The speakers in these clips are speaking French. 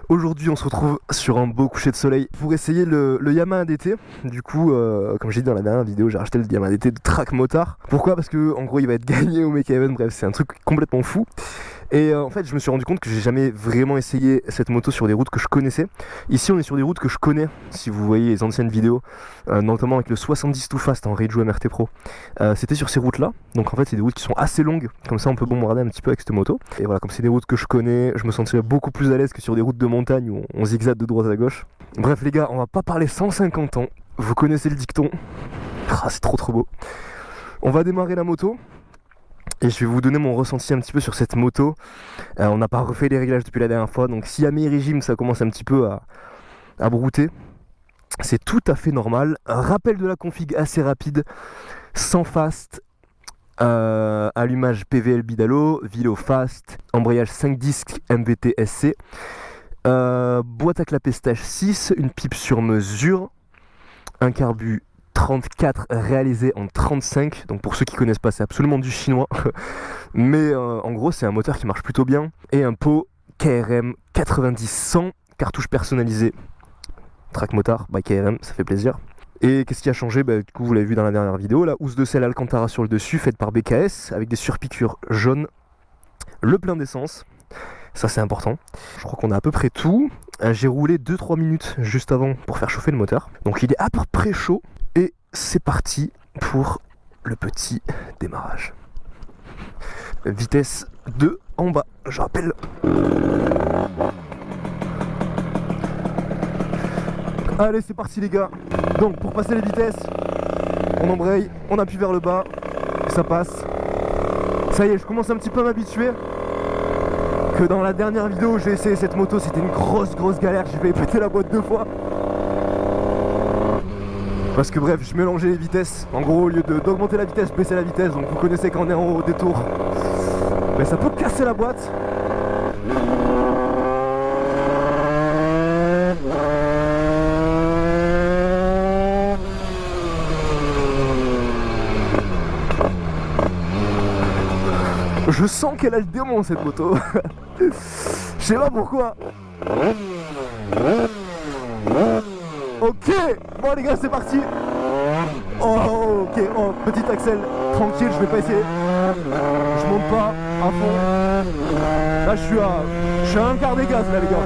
Aujourd'hui on se retrouve sur un beau coucher de soleil pour essayer le Yamaha DT. Du coup comme j'ai dit dans la dernière vidéo, j'ai racheté le Yamaha DT de Track Motard. Pourquoi? Parce que en gros il va être gagné au Make Event, bref c'est un truc complètement fou. Et en fait je me suis rendu compte que j'ai jamais vraiment essayé cette moto sur des routes que je connaissais. Ici on est sur des routes que je connais, si vous voyez les anciennes vidéos, notamment avec le 70 Too Fast en Reiju MRT Pro. C'était sur ces routes là, donc en fait c'est des routes qui sont assez longues, comme ça on peut bombarder un petit peu avec cette moto. Et voilà, comme c'est des routes que je connais, je me sentirais beaucoup plus à l'aise que sur des routes de montagne où on zigzague de droite à gauche. Bref les gars, on va pas parler 150 ans, vous connaissez le dicton, c'est trop beau. On va démarrer la moto. Et je vais vous donner mon ressenti un petit peu sur cette moto. On n'a pas refait les réglages depuis la dernière fois, donc si à mi-régime ça commence un petit peu à brouter, c'est tout à fait normal. Un rappel de la config assez rapide, sans fast, allumage PVL Bidalo, Vilo fast, embrayage 5 disques MVT SC, boîte à clapet stage 6, une pipe sur mesure, un carbu 34 réalisé en 35, donc pour ceux qui connaissent pas c'est absolument du chinois mais en gros c'est un moteur qui marche plutôt bien, et un pot KRM 90-100, cartouche personnalisée Track Motard by KRM, ça fait plaisir. Et qu'est-ce qui a changé? Du coup vous l'avez vu dans la dernière vidéo, la housse de selle Alcantara sur le dessus faite par BKS avec des surpiqûres jaunes, le plein d'essence, ça c'est important. Je crois qu'on a à peu près tout. J'ai roulé 2-3 minutes juste avant pour faire chauffer le moteur, donc il est à peu près chaud. Et c'est parti pour le petit démarrage. Vitesse 2 en bas, je rappelle. Allez, c'est parti les gars. Donc pour passer les vitesses, on embraye, on appuie vers le bas, ça passe. Ça y est, je commence un petit peu à m'habituer. Que dans la dernière vidéo, j'ai essayé cette moto, c'était une grosse galère, j'ai failli péter la boîte 2 fois. Parce que bref, je mélangeais les vitesses. En gros, au lieu d'augmenter la vitesse, je baissais la vitesse. Donc vous connaissez quand on est en haut des tours, mais ça peut casser la boîte. Je sens qu'elle a le démon cette moto. Je sais pas pourquoi. Ok, bon les gars c'est parti. Oh ok, oh petit Axel, tranquille, je vais pas essayer. Je monte pas à fond. Là je suis à un quart des gaz là les gars.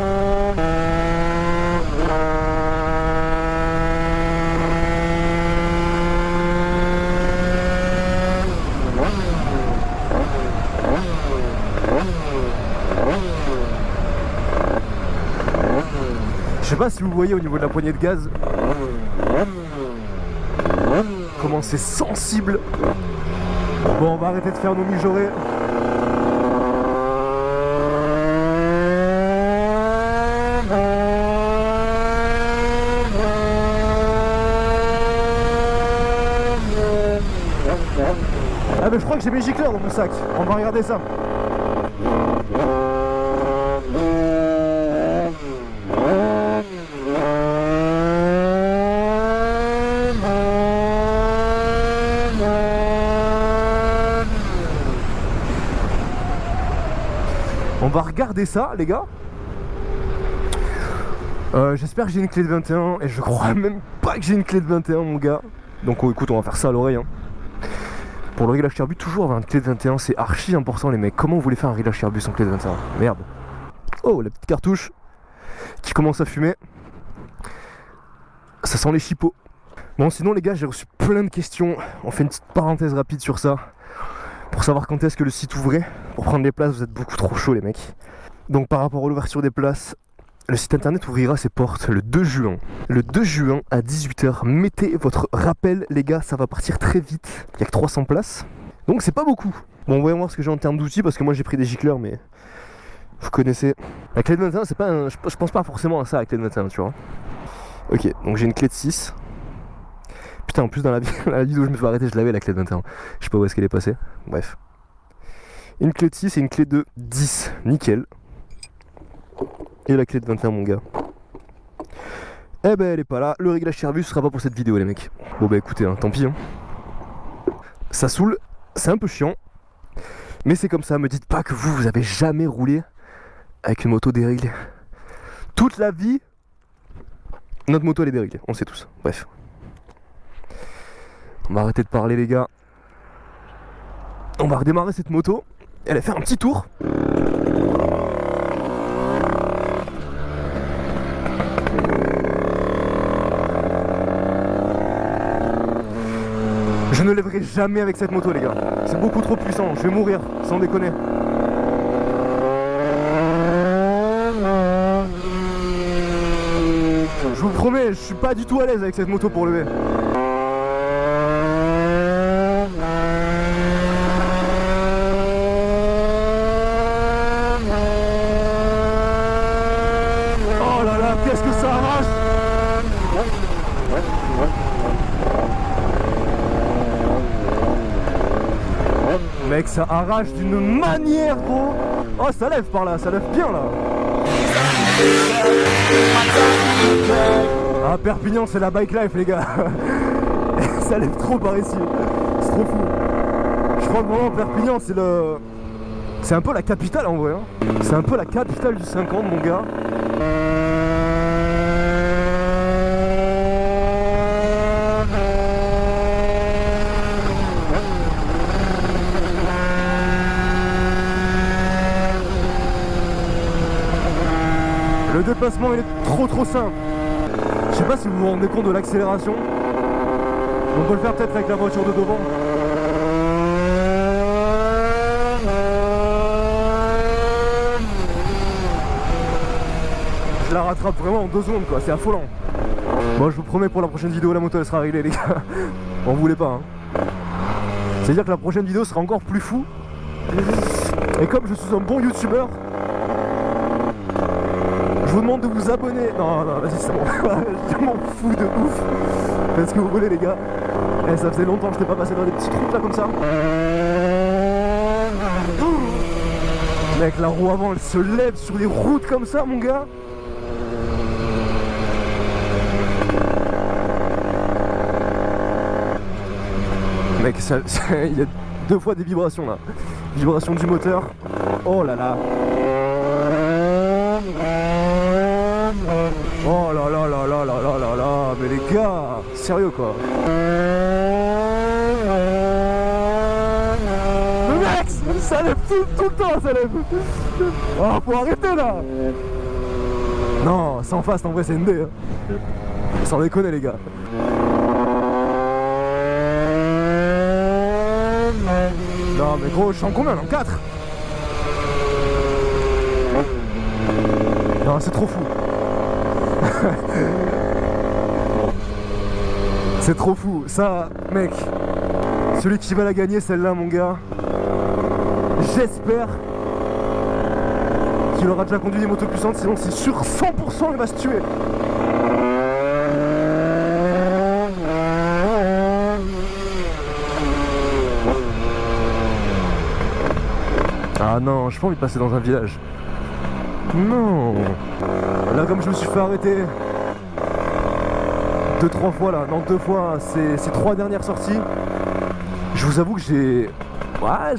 Je sais pas si vous voyez au niveau de la poignée de gaz comment c'est sensible. Bon, on va arrêter de faire nos mijaurées. Ah mais je crois que j'ai mes gicleurs dans mon sac. On va regarder ça. On va regarder ça les gars. J'espère que j'ai une clé de 21 et je crois même pas que j'ai une clé de 21 mon gars. Donc écoute, on va faire ça à l'oreille hein. Pour le réglage carbu, toujours avoir une clé de 21, c'est archi important les mecs. Comment vous voulez faire un réglage carbu sans clé de 21? Merde. Oh la petite cartouche qui commence à fumer. Ça sent les chipots. Bon sinon les gars, j'ai reçu plein de questions. On fait une petite parenthèse rapide sur ça, pour savoir quand est-ce que le site ouvrait. Pour prendre les places, vous êtes beaucoup trop chauds les mecs. Donc par rapport à l'ouverture des places, le site internet ouvrira ses portes le 2 juin. Le 2 juin à 18 h. Mettez votre rappel les gars, ça va partir très vite. Il n'y a que 300 places. Donc c'est pas beaucoup. Bon, voyons voir ce que j'ai en termes d'outils, parce que moi j'ai pris des gicleurs, mais vous connaissez. La clé de 21, c'est pas un... je pense pas forcément à ça, la clé de 21, tu vois. Ok, donc j'ai une clé de 6. Putain, en plus dans la vidéo où je me suis arrêté, je l'avais la clé de 21. Je sais pas où est-ce qu'elle est passée. Bref. Une clé de 6 et une clé de 10. Nickel. Et la clé de 21 mon gars. Eh ben elle est pas là. Le réglage Servus sera pas pour cette vidéo les mecs. Bon bah écoutez, hein, tant pis. Hein. Ça saoule, c'est un peu chiant. Mais c'est comme ça, me dites pas que vous avez jamais roulé avec une moto déréglée. toute la vie, notre moto elle est déréglée, on le sait tous. Bref. On va arrêter de parler les gars. On va redémarrer cette moto. Elle a fait un petit tour. Je ne lèverai jamais avec cette moto les gars. C'est beaucoup trop puissant, je vais mourir, sans déconner. Je vous promets, je suis pas du tout à l'aise avec cette moto pour lever. Oh là là, qu'est-ce que ça arrache! Mec, ça arrache d'une manière gros. Oh, ça lève par là, ça lève bien là. Ah, Perpignan, c'est la bike life les gars. Ça lève trop par ici. C'est trop fou. Je crois que vraiment Perpignan c'est le... C'est un peu la capitale en vrai hein. C'est un peu la capitale du 50 mon gars. Le déplacement il est trop simple. Je sais pas si vous vous rendez compte de l'accélération. On peut le faire peut-être avec la voiture de devant. Je la rattrape vraiment en 2 secondes quoi, c'est affolant. Bon je vous promets pour la prochaine vidéo la moto elle sera réglée les gars. On voulait pas hein. C'est à dire que la prochaine vidéo sera encore plus fou. Et comme je suis un bon youtubeur, je vous demande de vous abonner. Non, vas-y, c'est bon. Je m'en fous de ouf. Faites ce que vous voulez, les gars. Et ça faisait longtemps que je n'étais pas passé dans des petites routes là comme ça. Mec, la roue avant elle se lève sur les routes comme ça, mon gars. Mec, il y a 2 fois des vibrations là. Vibration du moteur. Oh là là. Oh là là là là là là là là. Mais les gars, sérieux quoi. Mais mec, ça lève tout le temps, ça lève. Oh, faut arrêter là. Non, sans fast en vrai c'est une D hein. Sans déconner les gars. Non mais gros, je suis en combien? En 4. Non, c'est trop fou. C'est trop fou. Ça, mec, celui qui va la gagner, celle-là, mon gars, j'espère qu'il aura déjà conduit des motos puissantes, sinon c'est sûr 100% il va se tuer. Ah non, j'ai pas envie de passer dans un village. Non. Là comme je me suis fait arrêter 2-3 fois là, non 2 fois ces 3 dernières sorties, je vous avoue que j'ai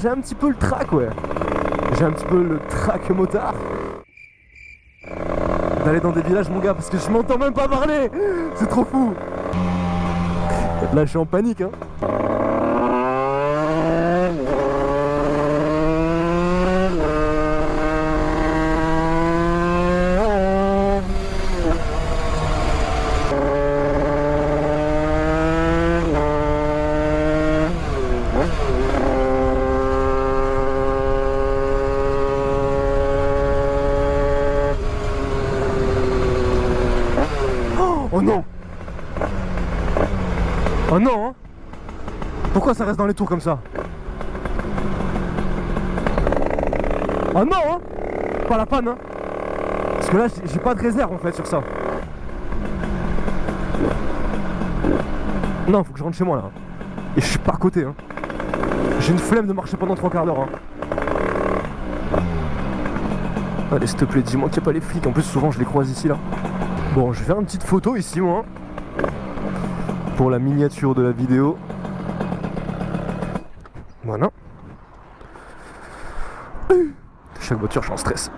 un petit peu le trac ouais. J'ai un petit peu le trac motard d'aller dans des villages mon gars parce que je m'entends même pas parler. C'est trop fou. Là je suis en panique hein. Oh non! Oh non hein. Pourquoi ça reste dans les tours comme ça? Oh non hein. Pas la panne hein. Parce que là j'ai pas de réserve en fait sur ça. Non faut que je rentre chez moi là. Et je suis pas à côté hein. J'ai une flemme de marcher pendant 3 quarts d'heure hein. Allez s'il te plaît dis-moi qu'il n'y a pas les flics. En plus souvent je les croise ici là. Bon, je vais faire une petite photo ici, moi, pour la miniature de la vidéo. Voilà. Chaque voiture, je suis en stress.